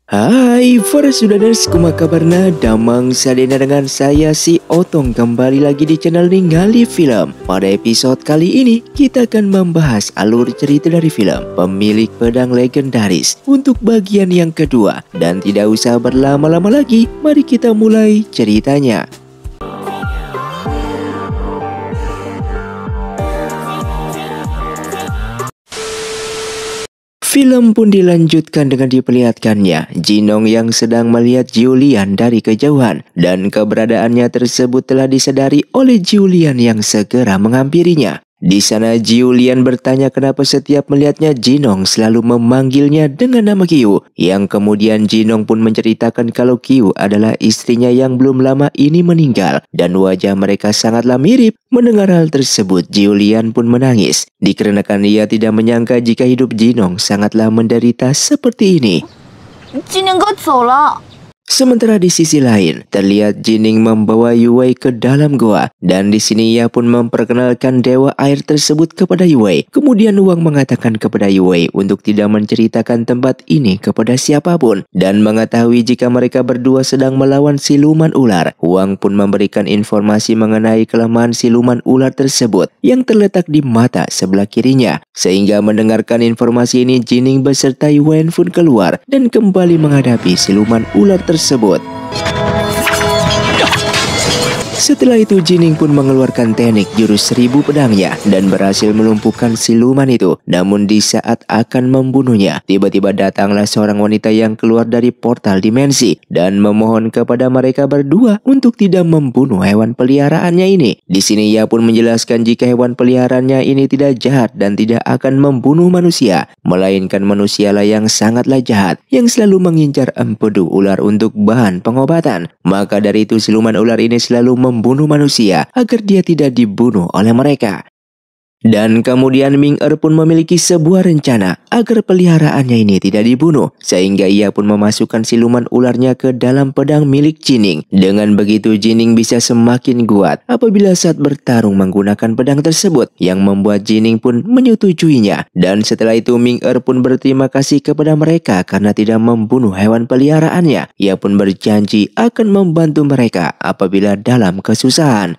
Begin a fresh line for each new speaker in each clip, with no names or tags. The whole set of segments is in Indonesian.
Hai para Sudaners, kumaha kabarna? Damang sadena dengan saya si Otong kembali lagi di channel Ningali Film. Pada episode kali ini kita akan membahas alur cerita dari film Pemilik Pedang Legendaris untuk bagian yang kedua. Dan tidak usah berlama-lama lagi, mari kita mulai ceritanya. Film pun dilanjutkan dengan diperlihatkannya Jinong yang sedang melihat Julian dari kejauhan, dan keberadaannya tersebut telah disadari oleh Julian yang segera menghampirinya. Di sana Julian bertanya kenapa setiap melihatnya Jinong selalu memanggilnya dengan nama Kyu, yang kemudian Jinong pun menceritakan kalau Kyu adalah istrinya yang belum lama ini meninggal dan wajah mereka sangatlah mirip. Mendengar hal tersebut Julian pun menangis dikarenakan ia tidak menyangka jika hidup Jinong sangatlah menderita seperti ini.
Jining 哥走了。
Sementara di sisi lain, terlihat Jining membawa Yue ke dalam goa, dan di sini ia pun memperkenalkan dewa air tersebut kepada Yue. Kemudian Wang mengatakan kepada Yue untuk tidak menceritakan tempat ini kepada siapapun, dan mengetahui jika mereka berdua sedang melawan siluman ular. Wang pun memberikan informasi mengenai kelemahan siluman ular tersebut yang terletak di mata sebelah kirinya. Sehingga mendengarkan informasi ini, Jining beserta Yue pun keluar dan kembali menghadapi siluman ular tersebut. Setelah itu Jining pun mengeluarkan teknik jurus 1000 pedangnya dan berhasil melumpuhkan siluman itu. Namun di saat akan membunuhnya, tiba-tiba datanglah seorang wanita yang keluar dari portal dimensi dan memohon kepada mereka berdua untuk tidak membunuh hewan peliharaannya ini. Di sini ia pun menjelaskan jika hewan peliharaannya ini tidak jahat dan tidak akan membunuh manusia, melainkan manusialah yang sangatlah jahat yang selalu mengincar empedu ular untuk bahan pengobatan. Maka dari itu siluman ular ini selalu membunuh manusia agar dia tidak dibunuh oleh mereka. Dan kemudian Ming Er pun memiliki sebuah rencana agar peliharaannya ini tidak dibunuh, sehingga ia pun memasukkan siluman ularnya ke dalam pedang milik Jining. Dengan begitu Jining bisa semakin kuat apabila saat bertarung menggunakan pedang tersebut, yang membuat Jining pun menyetujuinya. Dan setelah itu Ming Er pun berterima kasih kepada mereka karena tidak membunuh hewan peliharaannya. Ia pun berjanji akan membantu mereka apabila dalam kesusahan.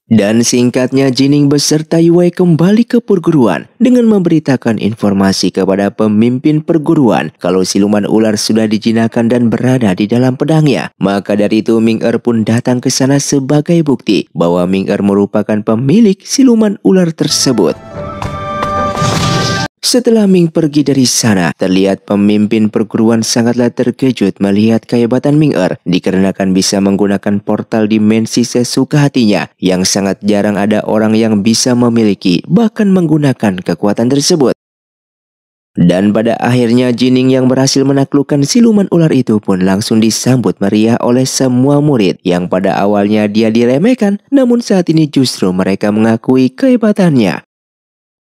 Dan singkatnya Jining beserta Yue kembali ke perguruan dengan memberitakan informasi kepada pemimpin perguruan kalau siluman ular sudah dijinakkan dan berada di dalam pedangnya. Maka dari itu Ming Er pun datang ke sana sebagai bukti bahwa Ming Er merupakan pemilik siluman ular tersebut. Setelah Ming pergi dari sana, terlihat pemimpin perguruan sangatlah terkejut melihat kehebatan Ming Er dikarenakan bisa menggunakan portal dimensi sesuka hatinya yang sangat jarang ada orang yang bisa memiliki bahkan menggunakan kekuatan tersebut. Dan pada akhirnya Jining yang berhasil menaklukkan siluman ular itu pun langsung disambut meriah oleh semua murid yang pada awalnya dia diremehkan, namun saat ini justru mereka mengakui kehebatannya.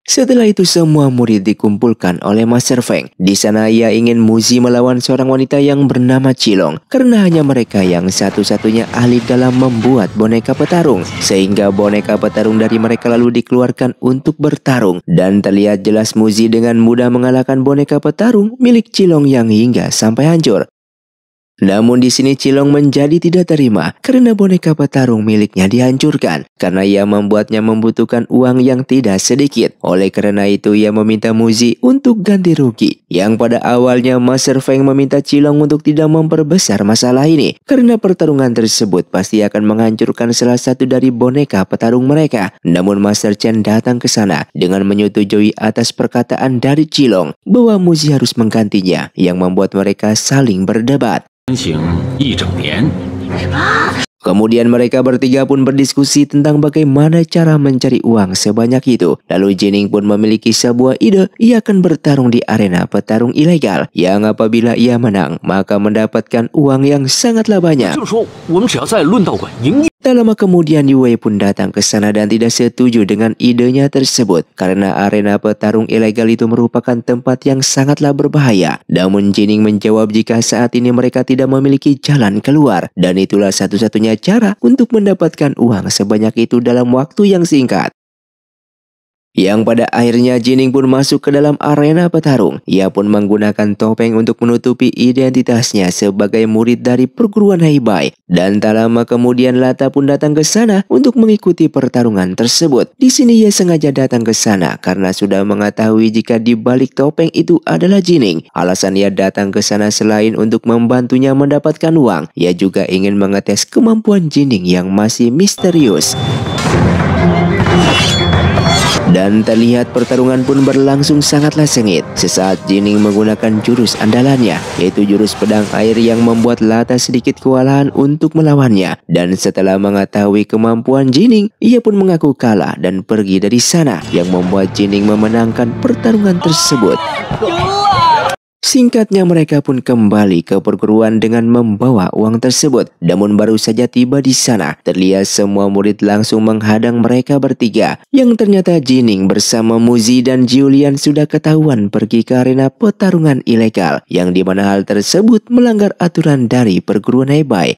Setelah itu semua murid dikumpulkan oleh Master Feng. Di sana ia ingin Muzi melawan seorang wanita yang bernama Cilong karena hanya mereka yang satu-satunya ahli dalam membuat boneka petarung, sehingga boneka petarung dari mereka lalu dikeluarkan untuk bertarung, dan terlihat jelas Muzi dengan mudah mengalahkan boneka petarung milik Cilong yang hingga sampai hancur. Namun di sini Cilong menjadi tidak terima karena boneka petarung miliknya dihancurkan karena ia membuatnya membutuhkan uang yang tidak sedikit. Oleh karena itu ia meminta Muzi untuk ganti rugi, yang pada awalnya Master Feng meminta Cilong untuk tidak memperbesar masalah ini karena pertarungan tersebut pasti akan menghancurkan salah satu dari boneka petarung mereka. Namun Master Chen datang ke sana dengan menyetujui atas perkataan dari Cilong bahwa Muzi harus menggantinya, yang membuat mereka saling berdebat. Kemudian mereka bertiga pun berdiskusi tentang bagaimana cara mencari uang sebanyak itu. Lalu Jining pun memiliki sebuah ide, ia akan bertarung di arena petarung ilegal yang apabila ia menang maka mendapatkan uang yang sangatlah banyak. Tak lama kemudian Yue pun datang ke sana dan tidak setuju dengan idenya tersebut karena arena petarung ilegal itu merupakan tempat yang sangatlah berbahaya. Namun Jining menjawab jika saat ini mereka tidak memiliki jalan keluar dan itulah satu-satunya cara untuk mendapatkan uang sebanyak itu dalam waktu yang singkat. Yang pada akhirnya Jining pun masuk ke dalam arena petarung. Ia pun menggunakan topeng untuk menutupi identitasnya sebagai murid dari perguruan Heibai. Dan tak lama kemudian Lata pun datang ke sana untuk mengikuti pertarungan tersebut. Di sini ia sengaja datang ke sana karena sudah mengetahui jika di balik topeng itu adalah Jining. Alasan ia datang ke sana selain untuk membantunya mendapatkan uang, ia juga ingin mengetes kemampuan Jining yang masih misterius. Dan terlihat pertarungan pun berlangsung sangatlah sengit. Sesaat Jining menggunakan jurus andalannya, yaitu jurus pedang air yang membuat Lata sedikit kewalahan untuk melawannya. Dan setelah mengetahui kemampuan Jining, ia pun mengaku kalah dan pergi dari sana, yang membuat Jining memenangkan pertarungan tersebut. Singkatnya mereka pun kembali ke perguruan dengan membawa uang tersebut. Namun baru saja tiba di sana, terlihat semua murid langsung menghadang mereka bertiga. Yang ternyata Jining bersama Muzi dan Julian sudah ketahuan pergi ke arena pertarungan ilegal, yang dimana hal tersebut melanggar aturan dari perguruan Heibai.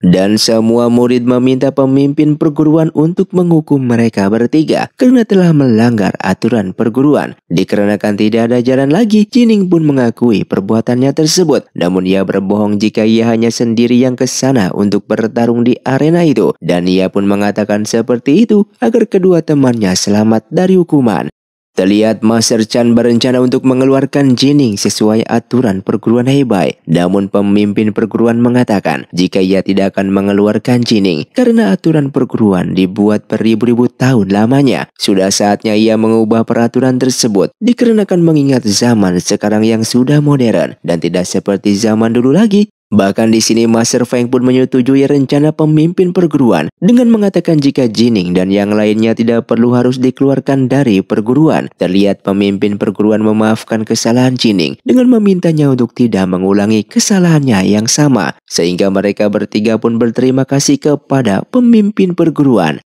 Dan semua murid meminta pemimpin perguruan untuk menghukum mereka bertiga karena telah melanggar aturan perguruan. Dikarenakan tidak ada jalan lagi, Jining pun mengakui perbuatannya tersebut. Namun ia berbohong jika ia hanya sendiri yang ke sana untuk bertarung di arena itu. Dan ia pun mengatakan seperti itu agar kedua temannya selamat dari hukuman. Terlihat Master Chan berencana untuk mengeluarkan Jining sesuai aturan perguruan Heibai. Namun pemimpin perguruan mengatakan jika ia tidak akan mengeluarkan Jining karena aturan perguruan dibuat beribu-ribu tahun lamanya. Sudah saatnya ia mengubah peraturan tersebut dikarenakan mengingat zaman sekarang yang sudah modern dan tidak seperti zaman dulu lagi. Bahkan di sini Master Feng pun menyetujui rencana pemimpin perguruan dengan mengatakan jika Jining dan yang lainnya tidak perlu harus dikeluarkan dari perguruan. Terlihat pemimpin perguruan memaafkan kesalahan Jining dengan memintanya untuk tidak mengulangi kesalahannya yang sama, sehingga mereka bertiga pun berterima kasih kepada pemimpin perguruan.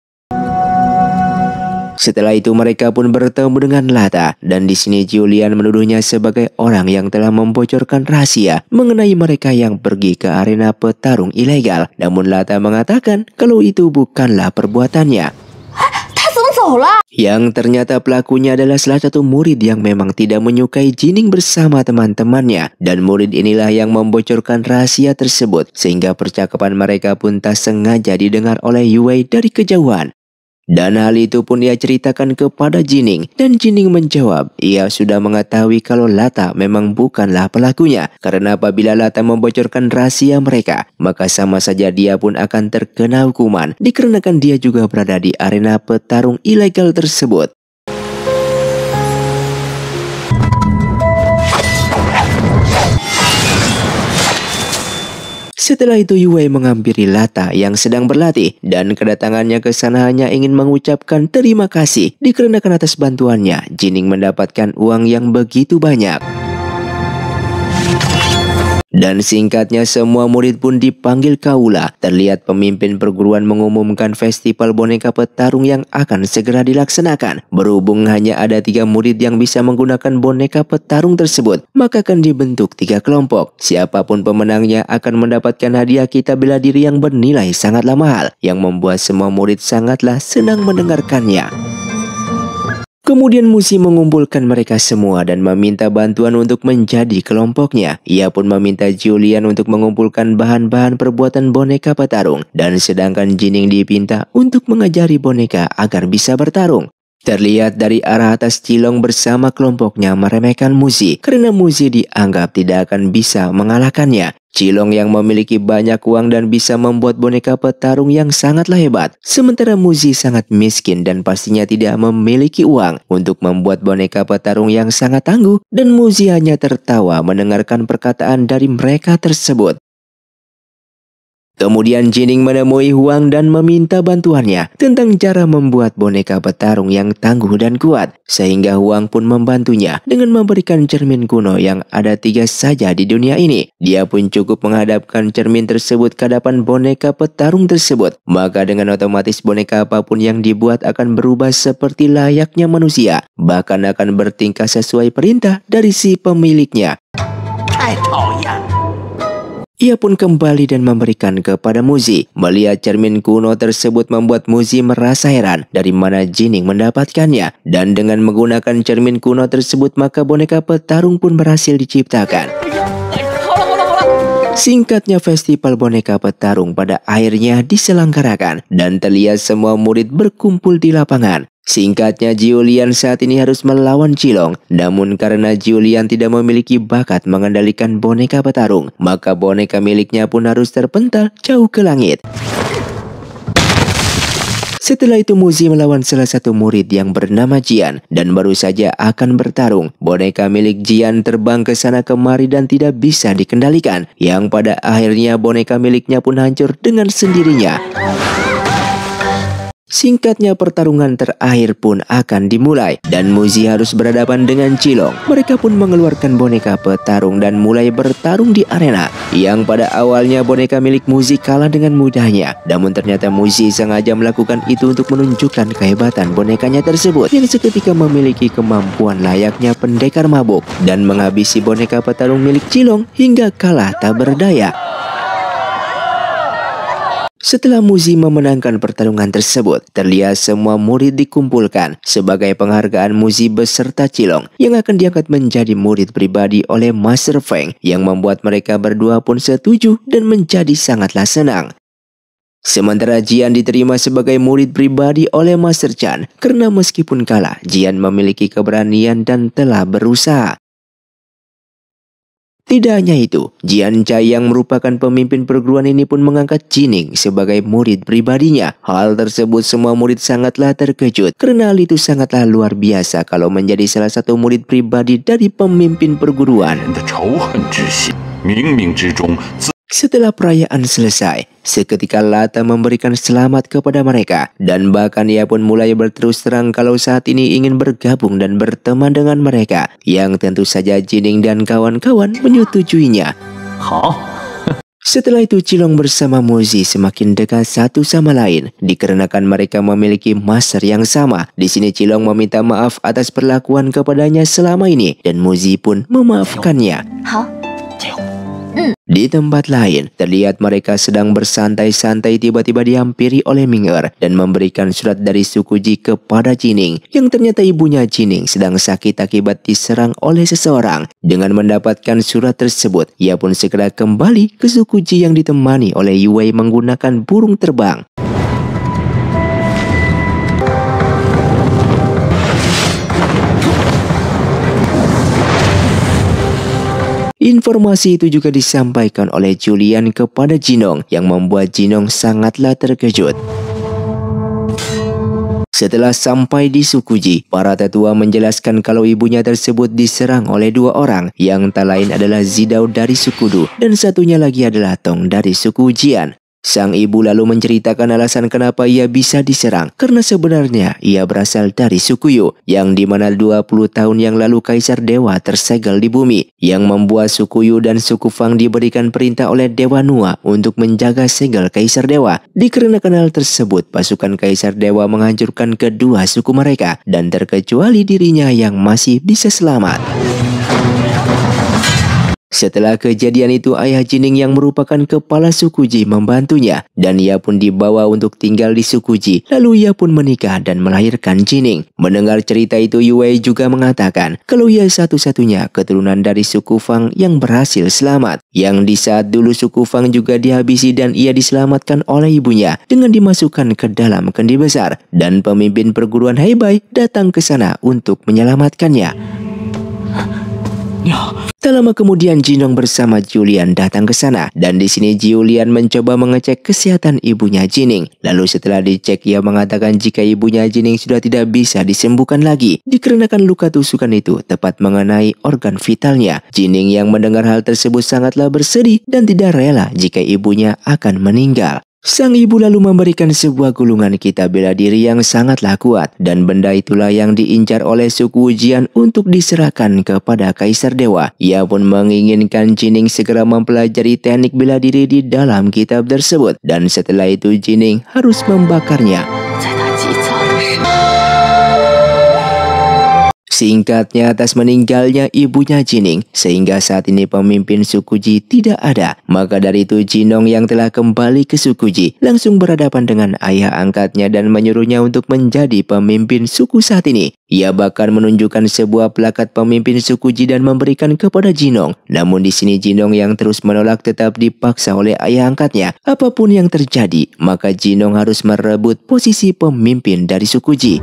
Setelah itu mereka pun bertemu dengan Lata, dan di sini Julian menuduhnya sebagai orang yang telah membocorkan rahasia mengenai mereka yang pergi ke arena petarung ilegal. Namun Lata mengatakan kalau itu bukanlah perbuatannya. Yang ternyata pelakunya adalah salah satu murid yang memang tidak menyukai Jining bersama teman-temannya. Dan murid inilah yang membocorkan rahasia tersebut, sehingga percakapan mereka pun tak sengaja didengar oleh Yue dari kejauhan. Dan hal itu pun ia ceritakan kepada Jining, dan Jining menjawab ia sudah mengetahui kalau Lata memang bukanlah pelakunya, karena apabila Lata membocorkan rahasia mereka, maka sama saja dia pun akan terkena hukuman dikarenakan dia juga berada di arena petarung ilegal tersebut. Setelah itu Yue menghampiri Lata yang sedang berlatih, dan kedatangannya ke sana hanya ingin mengucapkan terima kasih dikarenakan atas bantuannya Jining mendapatkan uang yang begitu banyak. Dan singkatnya semua murid pun dipanggil kaula. Terlihat pemimpin perguruan mengumumkan festival boneka petarung yang akan segera dilaksanakan. Berhubung hanya ada 3 murid yang bisa menggunakan boneka petarung tersebut, maka akan dibentuk 3 kelompok. Siapapun pemenangnya akan mendapatkan hadiah kitab bela diri yang bernilai sangatlah mahal, yang membuat semua murid sangatlah senang mendengarkannya. Kemudian Muzi mengumpulkan mereka semua dan meminta bantuan untuk menjadi kelompoknya. Ia pun meminta Julian untuk mengumpulkan bahan-bahan perbuatan boneka petarung, dan sedangkan Jining dipinta untuk mengajari boneka agar bisa bertarung. Terlihat dari arah atas Cilong bersama kelompoknya meremehkan Muzi karena Muzi dianggap tidak akan bisa mengalahkannya. Cilong yang memiliki banyak uang dan bisa membuat boneka petarung yang sangatlah hebat. Sementara Muzi sangat miskin dan pastinya tidak memiliki uang untuk membuat boneka petarung yang sangat tangguh. Dan Muzi hanya tertawa mendengarkan perkataan dari mereka tersebut. Kemudian Jining menemui Huang dan meminta bantuannya tentang cara membuat boneka petarung yang tangguh dan kuat. Sehingga Huang pun membantunya dengan memberikan cermin kuno yang ada 3 saja di dunia ini. Dia pun cukup menghadapkan cermin tersebut ke hadapan boneka petarung tersebut. Maka dengan otomatis boneka apapun yang dibuat akan berubah seperti layaknya manusia. Bahkan akan bertingkah sesuai perintah dari si pemiliknya. Ia pun kembali dan memberikan kepada Muzi. Melihat cermin kuno tersebut membuat Muzi merasa heran dari mana Jining mendapatkannya. Dan dengan menggunakan cermin kuno tersebut maka boneka petarung pun berhasil diciptakan. Singkatnya festival boneka petarung pada akhirnya diselenggarakan dan terlihat semua murid berkumpul di lapangan. Singkatnya Julian saat ini harus melawan Cilong, namun karena Julian tidak memiliki bakat mengendalikan boneka petarung, maka boneka miliknya pun harus terpental jauh ke langit. Setelah itu Muzi melawan salah satu murid yang bernama Jian dan baru saja akan bertarung. Boneka milik Jian terbang ke sana kemari dan tidak bisa dikendalikan, yang pada akhirnya boneka miliknya pun hancur dengan sendirinya. Singkatnya pertarungan terakhir pun akan dimulai dan Muzi harus berhadapan dengan Cilong. Mereka pun mengeluarkan boneka petarung dan mulai bertarung di arena. Yang pada awalnya boneka milik Muzi kalah dengan mudahnya. Namun ternyata Muzi sengaja melakukan itu untuk menunjukkan kehebatan bonekanya tersebut yang seketika memiliki kemampuan layaknya pendekar mabuk dan menghabisi boneka petarung milik Cilong hingga kalah tak berdaya. Setelah Muzi memenangkan pertarungan tersebut, terlihat semua murid dikumpulkan sebagai penghargaan Muzi beserta Cilong yang akan diangkat menjadi murid pribadi oleh Master Feng yang membuat mereka berdua pun setuju dan menjadi sangatlah senang. Sementara Jian diterima sebagai murid pribadi oleh Master Chan karena meskipun kalah, Jian memiliki keberanian dan telah berusaha. Tidak hanya itu, Jian Chai yang merupakan pemimpin perguruan ini pun mengangkat Jining sebagai murid pribadinya. Hal tersebut semua murid sangatlah terkejut karena hal itu sangatlah luar biasa kalau menjadi salah satu murid pribadi dari pemimpin perguruan. Setelah perayaan selesai, seketika Lata memberikan selamat kepada mereka dan bahkan ia pun mulai berterus terang kalau saat ini ingin bergabung dan berteman dengan mereka, yang tentu saja Jining dan kawan-kawan menyetujuinya. Setelah itu Cilong bersama Muzi semakin dekat satu sama lain dikarenakan mereka memiliki master yang sama. Di sini Cilong meminta maaf atas perlakuan kepadanya selama ini dan Muzi pun memaafkannya. Di tempat lain, terlihat mereka sedang bersantai-santai tiba-tiba dihampiri oleh Ming-Er dan memberikan surat dari suku Ji kepada Jining yang ternyata ibunya Jining sedang sakit akibat diserang oleh seseorang. Dengan mendapatkan surat tersebut, ia pun segera kembali ke suku Ji yang ditemani oleh Yue menggunakan burung terbang. Informasi itu juga disampaikan oleh Julian kepada Jinong yang membuat Jinong sangatlah terkejut. Setelah sampai di suku Ji, para tetua menjelaskan kalau ibunya tersebut diserang oleh dua orang yang tak lain adalah Zidao dari suku Du dan satunya lagi adalah Tong dari suku Jian. Sang ibu lalu menceritakan alasan kenapa ia bisa diserang karena sebenarnya ia berasal dari suku Yu yang dimana 20 tahun yang lalu Kaisar Dewa tersegel di bumi yang membuat suku Yu dan suku Fang diberikan perintah oleh Dewa Nua untuk menjaga segel Kaisar Dewa. Dikarenakan hal tersebut pasukan Kaisar Dewa menghancurkan kedua suku mereka dan terkecuali dirinya yang masih bisa selamat. Setelah kejadian itu ayah Jining yang merupakan kepala suku Ji membantunya dan ia pun dibawa untuk tinggal di suku Ji. Lalu ia pun menikah dan melahirkan Jining. Mendengar cerita itu Yue juga mengatakan kalau ia satu-satunya keturunan dari suku Fang yang berhasil selamat. Yang di saat dulu suku Fang juga dihabisi dan ia diselamatkan oleh ibunya dengan dimasukkan ke dalam kendi besar dan pemimpin perguruan Heibai datang ke sana untuk menyelamatkannya. Tak lama kemudian Jinong bersama Julian datang ke sana dan di sini Julian mencoba mengecek kesehatan ibunya Jining. Lalu setelah dicek ia mengatakan jika ibunya Jining sudah tidak bisa disembuhkan lagi dikarenakan luka tusukan itu tepat mengenai organ vitalnya. Jining yang mendengar hal tersebut sangatlah bersedih dan tidak rela jika ibunya akan meninggal. Sang ibu lalu memberikan sebuah gulungan kitab bela diri yang sangatlah kuat dan benda itulah yang diincar oleh suku Jian untuk diserahkan kepada Kaisar Dewa. Ia pun menginginkan Jining segera mempelajari teknik bela diri di dalam kitab tersebut dan setelah itu Jining harus membakarnya. Singkatnya, atas meninggalnya ibunya Jining, sehingga saat ini pemimpin suku Ji tidak ada. Maka dari itu Jinong yang telah kembali ke suku Ji langsung berhadapan dengan ayah angkatnya dan menyuruhnya untuk menjadi pemimpin suku saat ini. Ia bahkan menunjukkan sebuah plakat pemimpin suku Ji dan memberikan kepada Jinong. Namun di sini Jinong yang terus menolak tetap dipaksa oleh ayah angkatnya. Apapun yang terjadi, maka Jinong harus merebut posisi pemimpin dari suku Ji.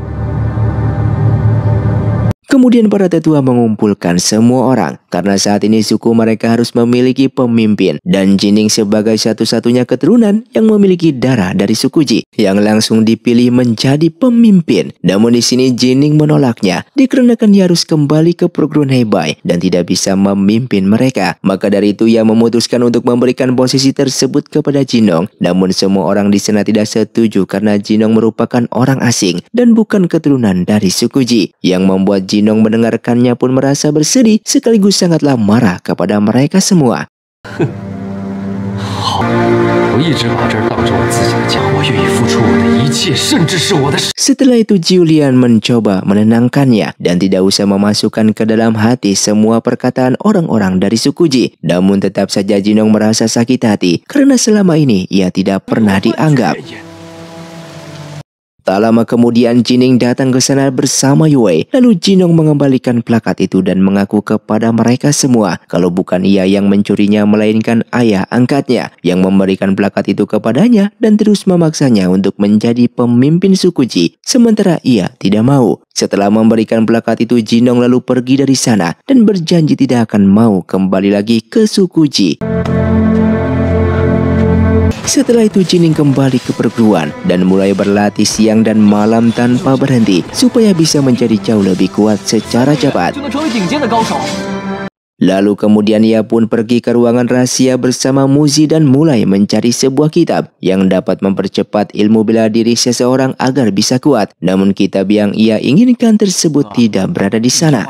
Kemudian para tetua mengumpulkan semua orang karena saat ini suku mereka harus memiliki pemimpin dan Jining sebagai satu-satunya keturunan yang memiliki darah dari suku Ji yang langsung dipilih menjadi pemimpin. Namun di sini Jining menolaknya dikarenakan ia harus kembali ke perguruan Hebei dan tidak bisa memimpin mereka. Maka dari itu ia memutuskan untuk memberikan posisi tersebut kepada Jinong. Namun semua orang di sana tidak setuju karena Jinong merupakan orang asing dan bukan keturunan dari suku Ji, yang membuat Jinong mendengarkannya pun merasa bersedih sekaligus sangatlah marah kepada mereka semua. Setelah itu Julian mencoba menenangkannya dan tidak usah memasukkan ke dalam hati semua perkataan orang-orang dari suku Ji. Namun tetap saja Jinong merasa sakit hati karena selama ini ia tidak pernah dianggap. Tak lama kemudian Jining datang ke sana bersama Yue. Lalu Jinong mengembalikan plakat itu dan mengaku kepada mereka semua kalau bukan ia yang mencurinya melainkan ayah angkatnya yang memberikan plakat itu kepadanya dan terus memaksanya untuk menjadi pemimpin suku Ji. Sementara ia tidak mau. Setelah memberikan plakat itu Jinong lalu pergi dari sana dan berjanji tidak akan mau kembali lagi ke suku Ji. Setelah itu Jining kembali ke perguruan dan mulai berlatih siang dan malam tanpa berhenti supaya bisa menjadi jauh lebih kuat secara cepat. Lalu kemudian ia pun pergi ke ruangan rahasia bersama Muzi dan mulai mencari sebuah kitab yang dapat mempercepat ilmu bela diri seseorang agar bisa kuat. Namun kitab yang ia inginkan tersebut tidak berada di sana.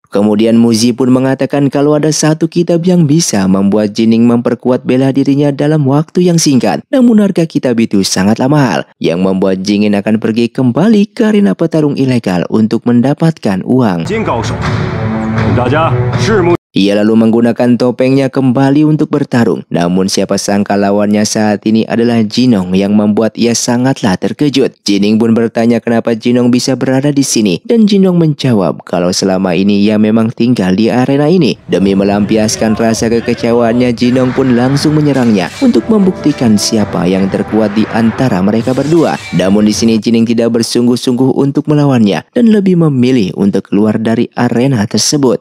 Kemudian Muzi pun mengatakan kalau ada satu kitab yang bisa membuat Jining memperkuat bela dirinya dalam waktu yang singkat. Namun harga kitab itu sangatlah mahal, yang membuat Jining akan pergi kembali ke arena petarung ilegal untuk mendapatkan uang. Ia lalu menggunakan topengnya kembali untuk bertarung. Namun siapa sangka lawannya saat ini adalah Jinong yang membuat ia sangatlah terkejut. Jining pun bertanya kenapa Jinong bisa berada di sini dan Jinong menjawab kalau selama ini ia memang tinggal di arena ini. Demi melampiaskan rasa kekecewaannya, Jinong pun langsung menyerangnya untuk membuktikan siapa yang terkuat di antara mereka berdua. Namun di sini Jining tidak bersungguh-sungguh untuk melawannya dan lebih memilih untuk keluar dari arena tersebut.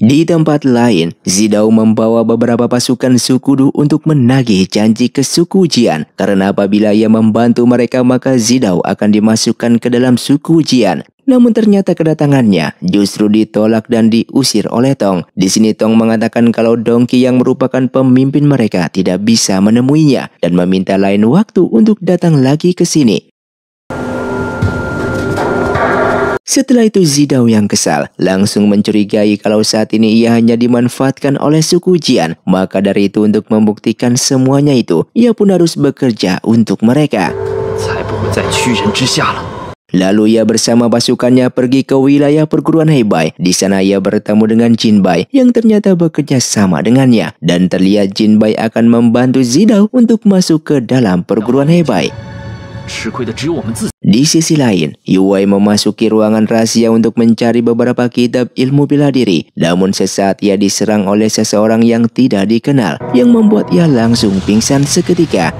Di tempat lain, Zidao membawa beberapa pasukan suku Du untuk menagih janji ke suku Jian. Karena apabila ia membantu mereka maka Zidao akan dimasukkan ke dalam suku Jian. Namun ternyata kedatangannya justru ditolak dan diusir oleh Tong. Di sini Tong mengatakan kalau Dongki yang merupakan pemimpin mereka tidak bisa menemuinya dan meminta lain waktu untuk datang lagi ke sini. Setelah itu Zidao yang kesal langsung mencurigai kalau saat ini ia hanya dimanfaatkan oleh suku Jian. Maka dari itu untuk membuktikan semuanya itu, ia pun harus bekerja untuk mereka. Lalu ia bersama pasukannya pergi ke wilayah perguruan Hebei. Di sana ia bertemu dengan Jinbai yang ternyata bekerja sama dengannya. Dan terlihat Jinbai akan membantu Zidao untuk masuk ke dalam perguruan Hebei. Di sisi lain, Yue memasuki ruangan rahasia untuk mencari beberapa kitab ilmu bela diri. Namun sesaat ia diserang oleh seseorang yang tidak dikenal, yang membuat ia langsung pingsan seketika.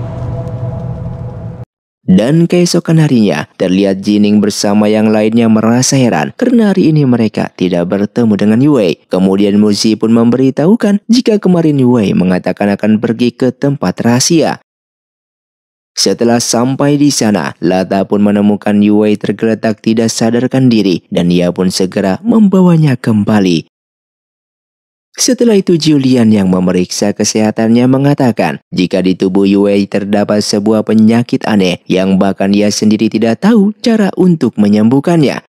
Dan keesokan harinya, terlihat Jining bersama yang lainnya merasa heran karena hari ini mereka tidak bertemu dengan Yue. Kemudian Muzi pun memberitahukan jika kemarin Yue mengatakan akan pergi ke tempat rahasia. Setelah sampai di sana, Lata pun menemukan Yue tergeletak tidak sadarkan diri dan ia pun segera membawanya kembali. Setelah itu Julian yang memeriksa kesehatannya mengatakan jika di tubuh Yue terdapat sebuah penyakit aneh yang bahkan ia sendiri tidak tahu cara untuk menyembuhkannya.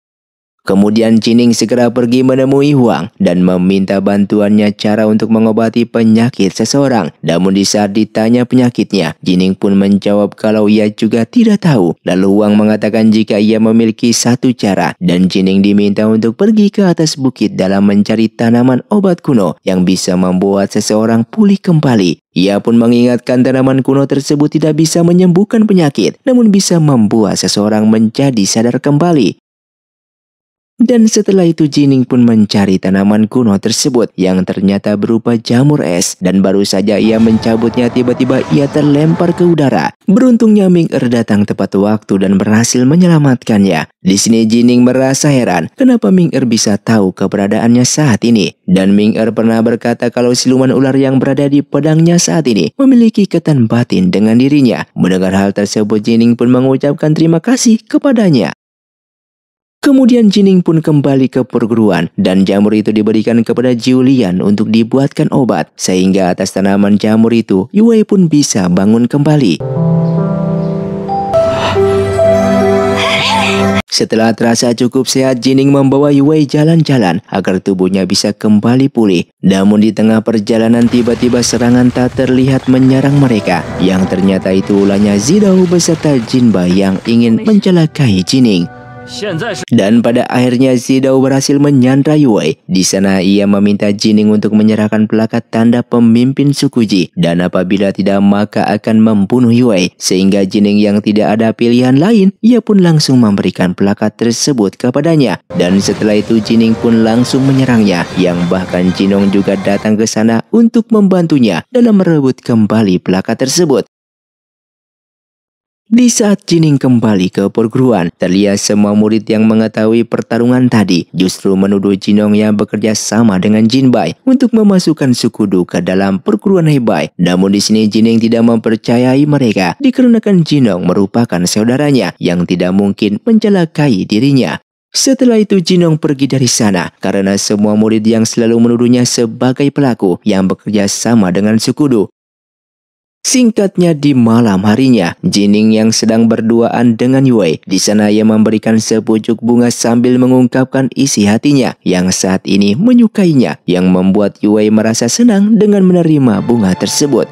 Kemudian Jining segera pergi menemui Huang dan meminta bantuannya cara untuk mengobati penyakit seseorang. Namun di saat ditanya penyakitnya, Jining pun menjawab kalau ia juga tidak tahu. Lalu Huang mengatakan jika ia memiliki satu cara dan Jining diminta untuk pergi ke atas bukit dalam mencari tanaman obat kuno yang bisa membuat seseorang pulih kembali. Ia pun mengingatkan tanaman kuno tersebut tidak bisa menyembuhkan penyakit, namun bisa membuat seseorang menjadi sadar kembali. Dan setelah itu Jining pun mencari tanaman kuno tersebut yang ternyata berupa jamur es, dan baru saja ia mencabutnya tiba-tiba ia terlempar ke udara. Beruntungnya Ming-Er datang tepat waktu dan berhasil menyelamatkannya. Di sini Jining merasa heran kenapa Ming-Er bisa tahu keberadaannya saat ini. Dan Ming-Er pernah berkata kalau siluman ular yang berada di pedangnya saat ini memiliki ikatan batin dengan dirinya. Mendengar hal tersebut Jining pun mengucapkan terima kasih kepadanya. Kemudian Jining pun kembali ke perguruan dan jamur itu diberikan kepada Julian untuk dibuatkan obat. Sehingga atas tanaman jamur itu, Yue pun bisa bangun kembali. Setelah terasa cukup sehat, Jining membawa Yue jalan-jalan agar tubuhnya bisa kembali pulih. Namun di tengah perjalanan tiba-tiba serangan tak terlihat menyerang mereka. Yang ternyata itu ulahnya Zidao beserta Jinba yang ingin mencelakai Jining. Dan pada akhirnya Zidao berhasil menyandra Yue. Di sana ia meminta Jining untuk menyerahkan plakat tanda pemimpin suku Ji, dan apabila tidak maka akan membunuh Yue. Sehingga Jining yang tidak ada pilihan lain, ia pun langsung memberikan plakat tersebut kepadanya. Dan setelah itu Jining pun langsung menyerangnya, yang bahkan Jinong juga datang ke sana untuk membantunya dalam merebut kembali plakat tersebut. Di saat Jining kembali ke perguruan, terlihat semua murid yang mengetahui pertarungan tadi justru menuduh Jinong yang bekerja sama dengan Jinbai untuk memasukkan suku Du ke dalam perguruan Hebai. Namun di sini Jining tidak mempercayai mereka dikarenakan Jinong merupakan saudaranya yang tidak mungkin mencelakai dirinya. Setelah itu Jinong pergi dari sana karena semua murid yang selalu menuduhnya sebagai pelaku yang bekerja sama dengan suku Du. Singkatnya di malam harinya, Jining yang sedang berduaan dengan Yue. Di sana ia memberikan sepucuk bunga sambil mengungkapkan isi hatinya yang saat ini menyukainya, yang membuat Yue merasa senang dengan menerima bunga tersebut.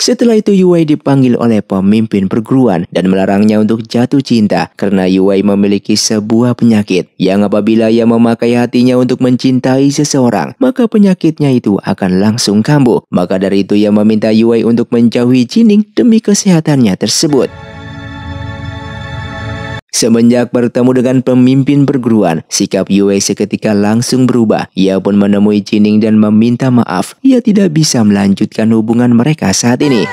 Setelah itu Yue dipanggil oleh pemimpin perguruan dan melarangnya untuk jatuh cinta karena Yue memiliki sebuah penyakit yang apabila ia memakai hatinya untuk mencintai seseorang, maka penyakitnya itu akan langsung kambuh. Maka dari itu ia meminta Yue untuk menjauhi Jining demi kesehatannya tersebut. Semenjak bertemu dengan pemimpin perguruan, sikap Yue seketika langsung berubah. Ia pun menemui Jining dan meminta maaf. Ia tidak bisa melanjutkan hubungan mereka saat ini.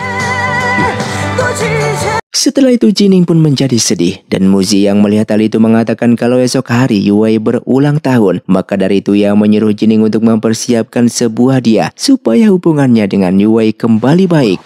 Setelah itu Jining pun menjadi sedih dan Muzi yang melihat hal itu mengatakan kalau esok hari Yue berulang tahun. Maka dari itu ia menyuruh Jining untuk mempersiapkan sebuah hadiah supaya hubungannya dengan Yue kembali baik.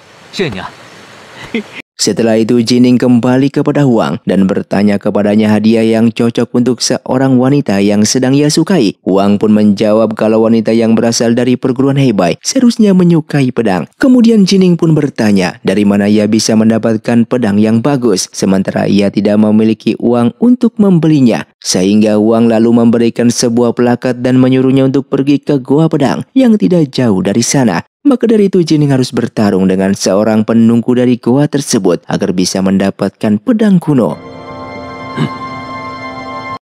Setelah itu Jining kembali kepada Huang dan bertanya kepadanya hadiah yang cocok untuk seorang wanita yang sedang ia sukai. Huang pun menjawab kalau wanita yang berasal dari perguruan Hebai seharusnya menyukai pedang. Kemudian Jining pun bertanya dari mana ia bisa mendapatkan pedang yang bagus, sementara ia tidak memiliki uang untuk membelinya. Sehingga Huang lalu memberikan sebuah plakat dan menyuruhnya untuk pergi ke Goa Pedang yang tidak jauh dari sana. Maka dari itu Jining harus bertarung dengan seorang penunggu dari goa tersebut agar bisa mendapatkan pedang kuno.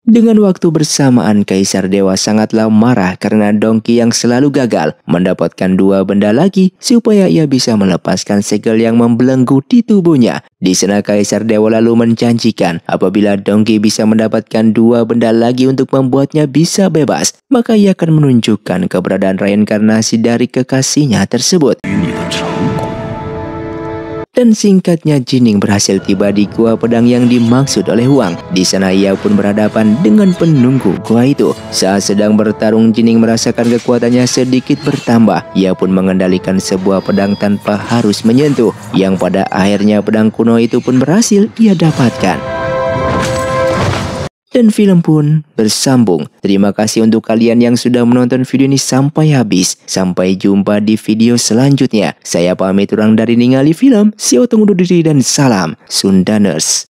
Dengan waktu bersamaan Kaisar Dewa sangatlah marah karena Dongki yang selalu gagal mendapatkan dua benda lagi supaya ia bisa melepaskan segel yang membelenggu di tubuhnya. Di sana Kaisar Dewa lalu menjanjikan apabila Dongki bisa mendapatkan dua benda lagi untuk membuatnya bisa bebas, maka ia akan menunjukkan keberadaan reinkarnasi dari kekasihnya tersebut. Dan singkatnya Jining berhasil tiba di gua pedang yang dimaksud oleh Huang. Di sana ia pun berhadapan dengan penunggu gua itu. Saat sedang bertarung Jining merasakan kekuatannya sedikit bertambah. Ia pun mengendalikan sebuah pedang tanpa harus menyentuh. Yang pada akhirnya pedang kuno itu pun berhasil ia dapatkan. Dan film pun bersambung. Terima kasih untuk kalian yang sudah menonton video ini sampai habis. Sampai jumpa di video selanjutnya. Saya pamit urang dari Ningali Film. See you, tunggu diri dan salam Sundaners.